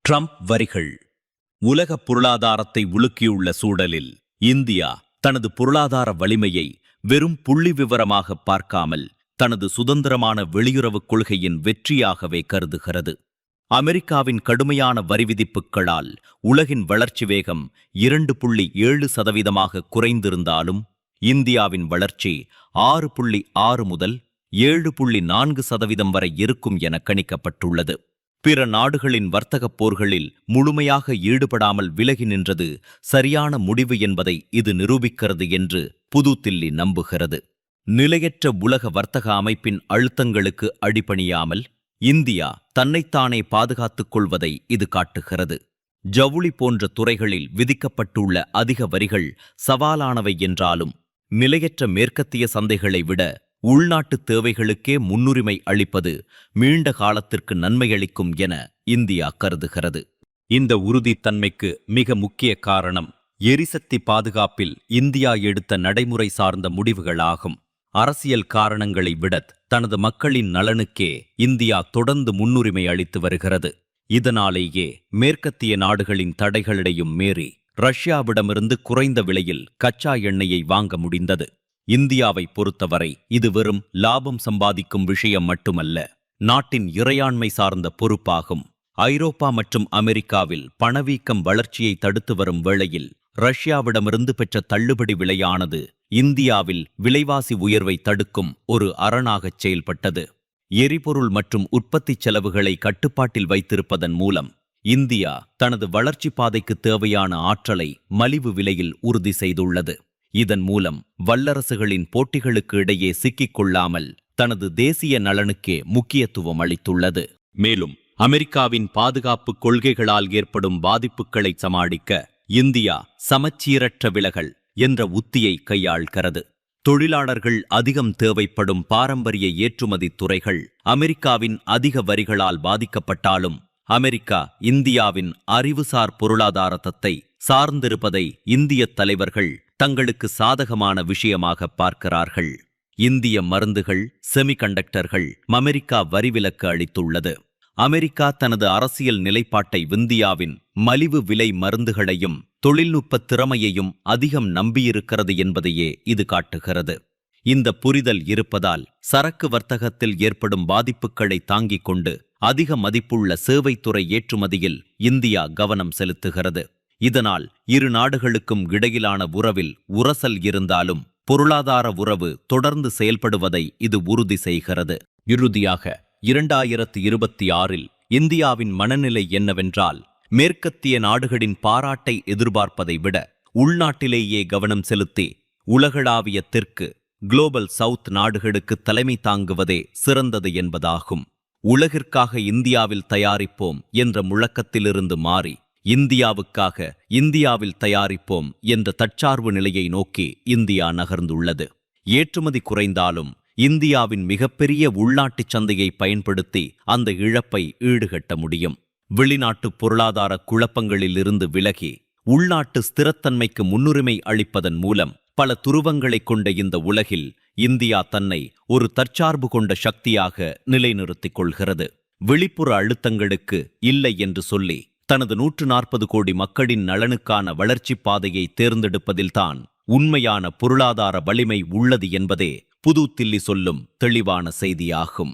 Trump வரிகள். உலக பொருளாதாரத்தை உலுக்கியுள்ள சூழலில் இந்தியா தனது பொருளாதார வலிமையை வெறும் புள்ளிவிவரமாக பார்க்காமல் தனது சுதந்திரமான வெளியுறவுக் கொள்கையின் வெற்றியாகவே கருதுகிறது. அமெரிக்காவின் கடுமையான வரி விதிப்புகளால் உலகின் வளர்ச்சி வேகம் 2.7% குறைந்திருந்தாலும் இந்தியாவின் வளர்ச்சி 6.6 முதல் 7.4% வரை இருக்கும் என கணிக்கப்பட்டுள்ளது. பிற நாடுகளின் வர்த்தகப் போர்களில் முழுமையாக ஈடுபடாமல் விலகி நின்றது சரியான முடிவு என்பதை இது நிரூபிக்கிறது என்று புதுதில்லி நம்புகிறது. நிலையற்ற உலக வர்த்தக அமைப்பின் அழுத்தங்களுக்கு அடிபணியாமல் இந்தியா தன்னைத்தானே பாதுகாத்துக் கொள்வதை இது காட்டுகிறது. ஜவுளி போன்ற துறைகளில் விதிக்கப்பட்டுள்ள அதிக வரிகள் சவாலானவை என்றாலும் நிலையற்ற மேற்கத்திய சந்தைகளை விட உள்நாட்டு தேவைகளுக்கே முன்னுரிமை அளிப்பது நீண்ட காலத்திற்கு நன்மையளிக்கும் என இந்தியா கருதுகிறது. இந்த உறுதித்தன்மைக்கு மிக முக்கிய காரணம் எரிசக்தி பாதுகாப்பில் இந்தியா எடுத்த நடைமுறை சார்ந்த முடிவுகளாகும். அரசியல் காரணங்களை விட தனது மக்களின் நலனுக்கே இந்தியா தொடர்ந்து முன்னுரிமை அளித்து வருகிறது. இதனாலேயே மேற்கத்திய நாடுகளின் தடைகளிடையும் மீறி ரஷ்யாவிடமிருந்து குறைந்த விலையில் கச்சா எண்ணெயை வாங்க முடிந்தது. இந்தியாவை பொறுத்தவரை இது வெறும் லாபம் சம்பாதிக்கும் விஷயம் மட்டுமல்ல, நாட்டின் இறையாண்மை சார்ந்த பொறுப்பாகும். ஐரோப்பா மற்றும் அமெரிக்காவில் பணவீக்கம் வளர்ச்சியை தடுத்து வரும் வேளையில் ரஷ்யாவிடமிருந்து பெற்ற தள்ளுபடி விலையானது இந்தியாவில் விலைவாசி உயர்வை தடுக்கும் ஒரு அரணாகச் செயல்பட்டது. எரிபொருள் மற்றும் உற்பத்தி செலவுகளை கட்டுப்பாட்டில் வைத்திருப்பதன் மூலம் இந்தியா தனது வளர்ச்சி பாதைக்கு தேவையான ஆற்றலை மலிவு விலையில் உறுதி செய்துள்ளது. இதன் மூலம் வல்லரசுகளின் போட்டிகளுக்கு இடையே சிக்கிக் கொள்ளாமல் தனது தேசிய நலனுக்கே முக்கியத்துவம் அளித்துள்ளது. மேலும் அமெரிக்காவின் பாதுகாப்பு கொள்கைகளால் ஏற்படும் பாதிப்புகளை சமாளிக்க இந்தியா சமச்சீரற்ற விலகல் என்ற உத்தியை கையாள்கிறது. தொழிலாளர்கள் அதிகம் தேவைப்படும் பாரம்பரிய ஏற்றுமதி துறைகள் அமெரிக்காவின் அதிக வரிகளால் பாதிக்கப்பட்டாலும் அமெரிக்கா இந்தியாவின் அறிவுசார் பொருளாதாரத்தை சார்ந்திருப்பதை இந்திய தலைவர்கள் தங்களுக்கு சாதகமான விஷயமாக பார்க்கிறார்கள். இந்திய மருந்துகள், செமிகண்டக்டர்கள் அமெரிக்கா வரிவிலக்கு அளித்துள்ளது. அமெரிக்கா தனது அரசியல் நிலைப்பாட்டை இந்தியாவின் மலிவு விலை மருந்துகளையும் தொழில்நுட்ப திறமையையும் அதிகம் நம்பியிருக்கிறது என்பதையே இது காட்டுகிறது. இந்த புரிதல் இருப்பதால் சரக்கு வர்த்தகத்தில் ஏற்படும் பாதிப்புகளை தாங்கிக் கொண்டு அதிக மதிப்புள்ள சேவைத்துறை ஏற்றுமதியில் இந்தியா கவனம் செலுத்துகிறது. இதனால் இரு நாடுகளுக்கும் இடையிலான உறவில் உரசல் இருந்தாலும் பொருளாதார உறவு தொடர்ந்து செயல்படுவதை இது உறுதி செய்கிறது. இறுதியாக 2026இல் இந்தியாவின் மனநிலை என்னவென்றால், மேற்கத்திய நாடுகளின் பாராட்டை எதிர்பார்ப்பதை விட உள்நாட்டிலேயே கவனம் செலுத்தி உலகளாவிய தெற்கு குளோபல் சவுத் நாடுகளுக்கு தலைமை தாங்குவதே சிறந்தது என்பதாகும். உலகிற்காக இந்தியாவில் தயாரிப்போம் என்ற முழக்கத்திலிருந்து மாறி இந்தியாவுக்காக இந்தியாவில் தயாரிப்போம் என்ற தற்சார்பு நிலையை நோக்கி இந்தியா நகர்ந்துள்ளது. ஏற்றுமதி குறைந்தாலும் இந்தியாவின் மிகப்பெரிய உள்நாட்டுச் சந்தையை பயன்படுத்தி அந்த இழப்பை ஈடுகட்ட முடியும். வெளிநாட்டு பொருளாதார குழப்பங்களில் இருந்து விலகி உள்நாட்டு ஸ்திரத்தன்மைக்கு முன்னுரிமை அளிப்பதன் மூலம் பல துருவங்களை கொண்ட இந்த உலகில் இந்தியா தன்னை ஒரு தற்சார்பு கொண்ட சக்தியாக நிலைநிறுத்திக் கொள்கிறது. வெளிப்புற அழுத்தங்களுக்கு இல்லை என்று சொல்லி தனது 140 கோடி மக்களின் நலனுக்கான வளர்ச்சிப் பாதையை தேர்ந்தெடுப்பதில்தான் உண்மையான பொருளாதார வலிமை உள்ளது என்பதே புதுதில்லி சொல்லும் தெளிவான செய்தியாகும்.